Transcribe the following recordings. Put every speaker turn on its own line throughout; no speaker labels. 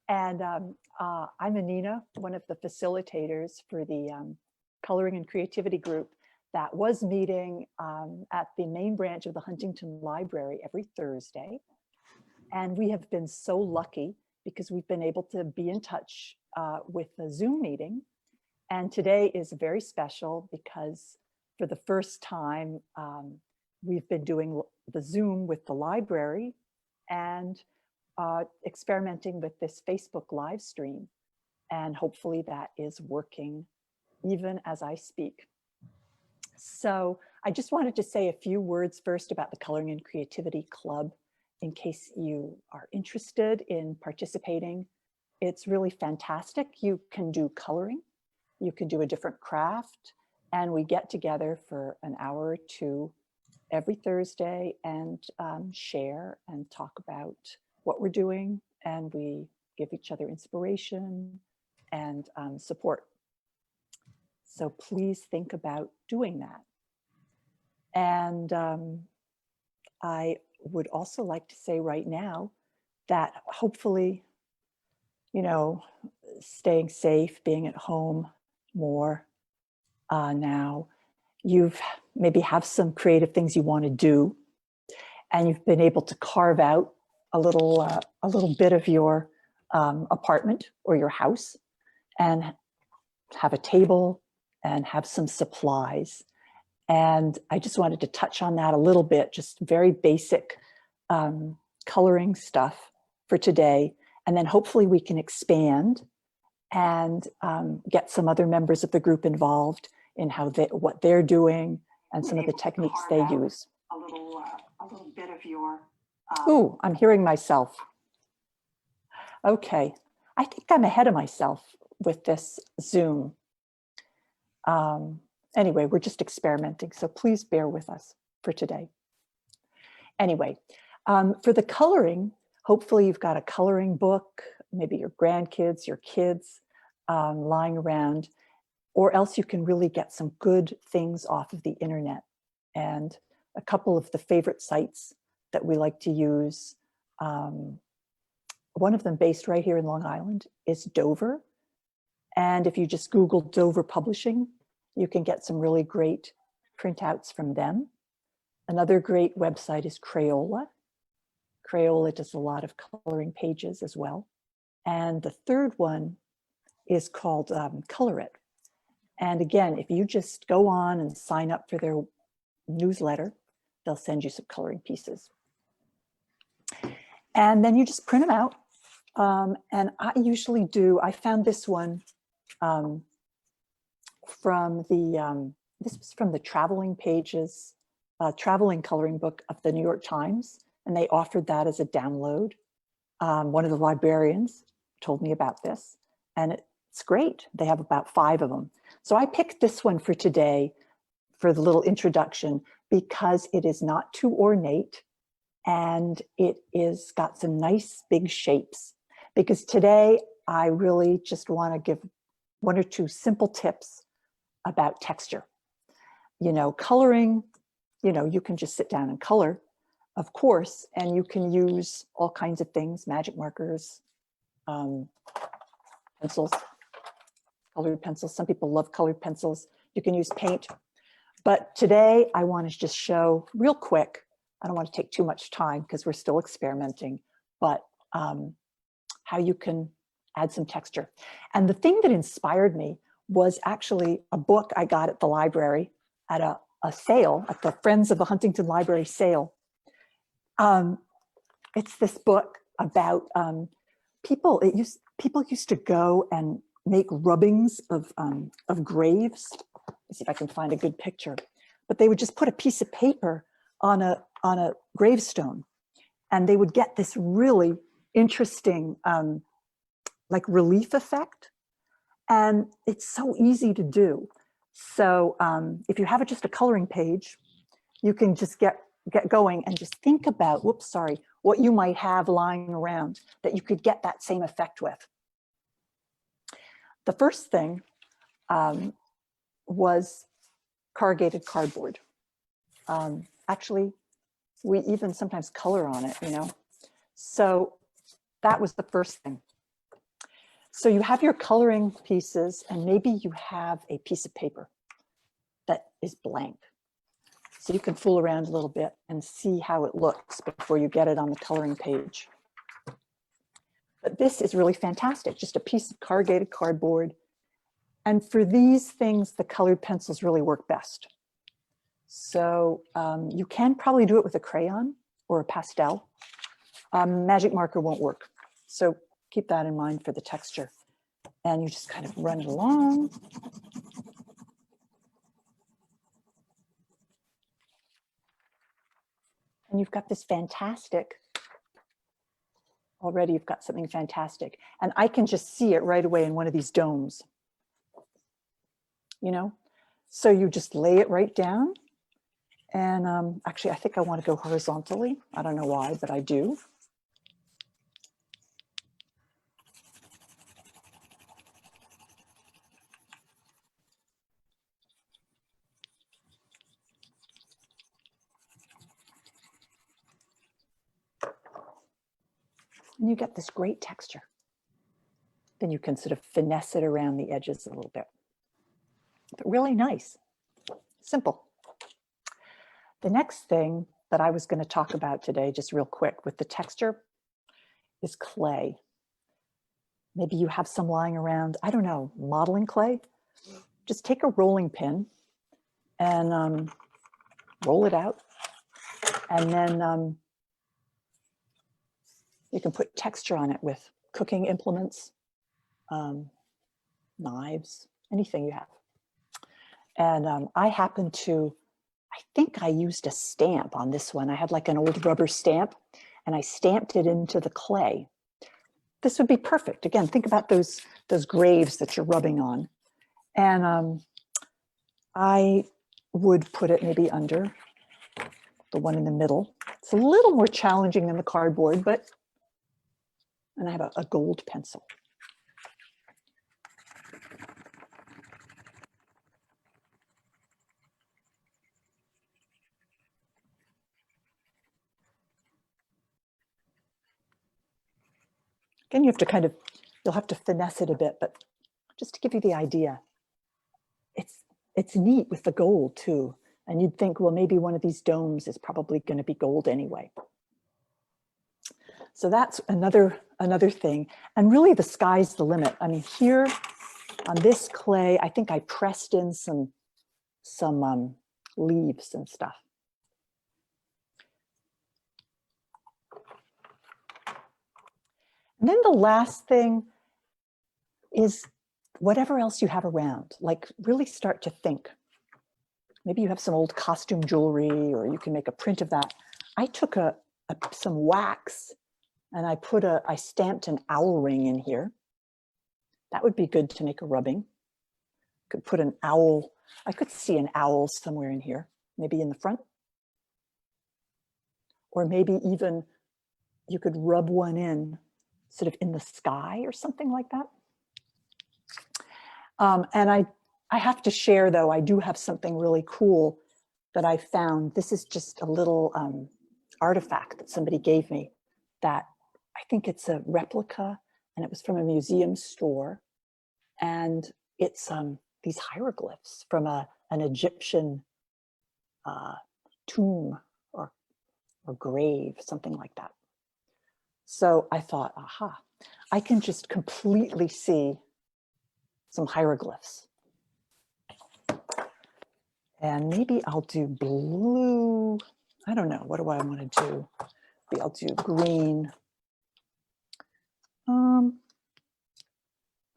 And I'm Annina, one of the facilitators for the Coloring and Creativity group that was meeting at the main branch of the Huntington Library every Thursday. And we have been so lucky because we've been able to be in touch with the Zoom meeting. And today is very special because for the first time, we've been doing the Zoom with the library and experimenting with this Facebook live stream. And hopefully that is working even as I speak. So I just wanted to say a few words first about the Coloring and Creativity Club in case you are interested in participating. It's really fantastic. You can do coloring, you can do a different craft, and we get together for an hour or two every Thursday and share and talk about what we're doing, and we give each other inspiration and support. So please think about doing that. And I would also like to say right now that hopefully, you know, staying safe, being at home more now, you've maybe have some creative things you want to do, and you've been able to carve out a little bit of your apartment or your house and have a table and have some supplies. And I just wanted to touch on that a little bit, just very basic coloring stuff for today. And then hopefully we can expand and get some other members of the group involved in what they're doing and some of the techniques they use. A little bit of your... Ooh, I'm hearing myself. Okay, I think I'm ahead of myself with this Zoom. Anyway, we're just experimenting, so please bear with us for today. Anyway, for the coloring, hopefully you've got a coloring book, maybe your grandkids, your kids lying around, or else you can really get some good things off of the internet. And a couple of the favorite sites that we like to use, one of them based right here in Long Island is Dover. And if you just Google Dover Publishing, you can get some really great printouts from them. Another great website is Crayola. Crayola does a lot of coloring pages as well. And the third one is called Color It. And again, if you just go on and sign up for their newsletter, they'll send you some coloring pieces. And then you just print them out. And I usually do, I found this one from the, this was from the traveling pages, traveling coloring book of the New York Times. And they offered that as a download. One of the librarians told me about this, and it's great. They have about 5 of them. So I picked this one for today for the little introduction because it is not too ornate and it is got some nice big shapes. Because today I really just want to give 1 or 2 simple tips about texture. You know, coloring, you know, you can just sit down and color, of course, and you can use all kinds of things, magic markers, pencils, colored pencils. Some people love colored pencils. You can use paint. But today I want to just show real quick, I don't want to take too much time because we're still experimenting, but how you can add some texture. And the thing that inspired me was actually a book I got at the library at a sale, at the Friends of the Huntington Library sale. It's this book about people used to go and make rubbings of graves. Let's see if I can find a good picture. But they would just put a piece of paper on a gravestone, and they would get this really interesting like relief effect. And it's so easy to do. So if you have just a coloring page, you can just get going and just think about, whoops, sorry, what you might have lying around that you could get that same effect with. The first thing was corrugated cardboard. Actually, we even sometimes color on it, you know. So that was the first thing. So you have your coloring pieces, and maybe you have a piece of paper that is blank. So you can fool around a little bit and see how it looks before you get it on the coloring page. But this is really fantastic, just a piece of corrugated cardboard. And for these things, the colored pencils really work best. So you can probably do it with a crayon or a pastel. Magic marker won't work. So keep that in mind for the texture. And you just kind of run it along. And you've got this fantastic, already you've got something fantastic. And I can just see it right away in one of these domes. You know, so you just lay it right down. And actually, I think I want to go horizontally. I don't know why, but I do. And you get this great texture. Then you can sort of finesse it around the edges a little bit. But really nice, simple. The next thing that I was going to talk about today, just real quick with the texture, is clay. Maybe you have some lying around, I don't know, modeling clay. Just take a rolling pin and roll it out. And then you can put texture on it with cooking implements, knives, anything you have. And I happen to, I think I used a stamp on this one. I had like an old rubber stamp and I stamped it into the clay. This would be perfect. Again, think about those graves that you're rubbing on. And I would put it maybe under the one in the middle. It's a little more challenging than the cardboard, but, and I have a gold pencil. Again, you have to kind of, you'll have to finesse it a bit, but just to give you the idea, it's neat with the gold too. And you'd think, well, maybe one of these domes is probably going to be gold anyway. So that's another thing. And really the sky's the limit. I mean, here on this clay, I think I pressed in some leaves and stuff. And then the last thing is whatever else you have around, like really start to think. Maybe you have some old costume jewelry or you can make a print of that. I took some wax and I stamped an owl ring in here. That would be good to make a rubbing. Could put an owl, I could see an owl somewhere in here, maybe in the front. Or maybe even you could rub one in sort of in the sky or something like that. And I have to share though, I do have something really cool that I found. This is just a little artifact that somebody gave me that I think it's a replica and it was from a museum store. And it's these hieroglyphs from an Egyptian tomb or grave, something like that. So I thought, aha, I can just completely see some hieroglyphs. And maybe I'll do blue. I don't know, what do I want to do? Maybe I'll do green.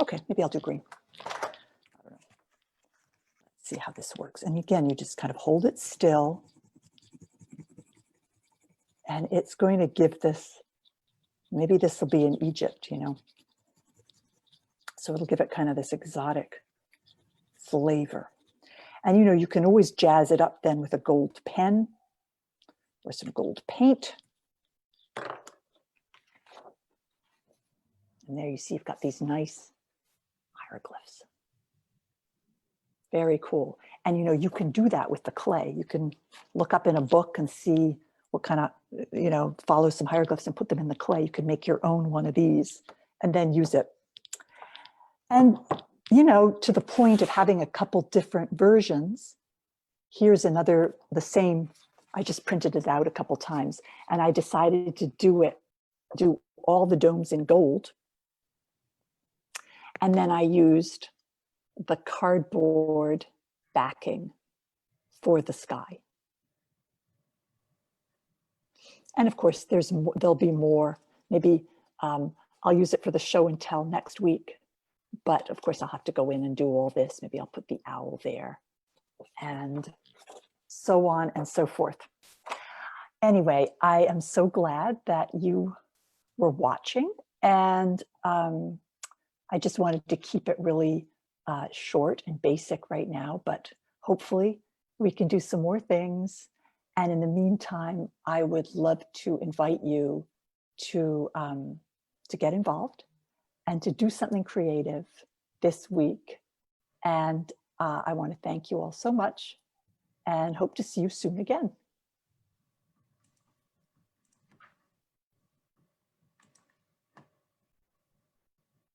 Okay, maybe I'll do green. I don't know. Let's see how this works. And again, you just kind of hold it still. And it's going to give this, maybe this will be in Egypt, you know. So it'll give it kind of this exotic flavor. And you know, you can always jazz it up then with a gold pen or some gold paint. And there you see you've got these nice hieroglyphs. Very cool. And you know, you can do that with the clay. You can look up in a book and see what kind of, you know, follow some hieroglyphs and put them in the clay. You can make your own one of these and then use it. And, you know, to the point of having a couple different versions, here's another, the same, I just printed it out a couple times, and I decided to do all the domes in gold. And then I used the cardboard backing for the sky. And of course, there'll be more. Maybe I'll use it for the show and tell next week. But of course, I'll have to go in and do all this. Maybe I'll put the owl there and so on and so forth. Anyway, I am so glad that you were watching. And I just wanted to keep it really short and basic right now. But hopefully we can do some more things. And in the meantime, I would love to invite you to get involved and to do something creative this week. And I want to thank you all so much and hope to see you soon again.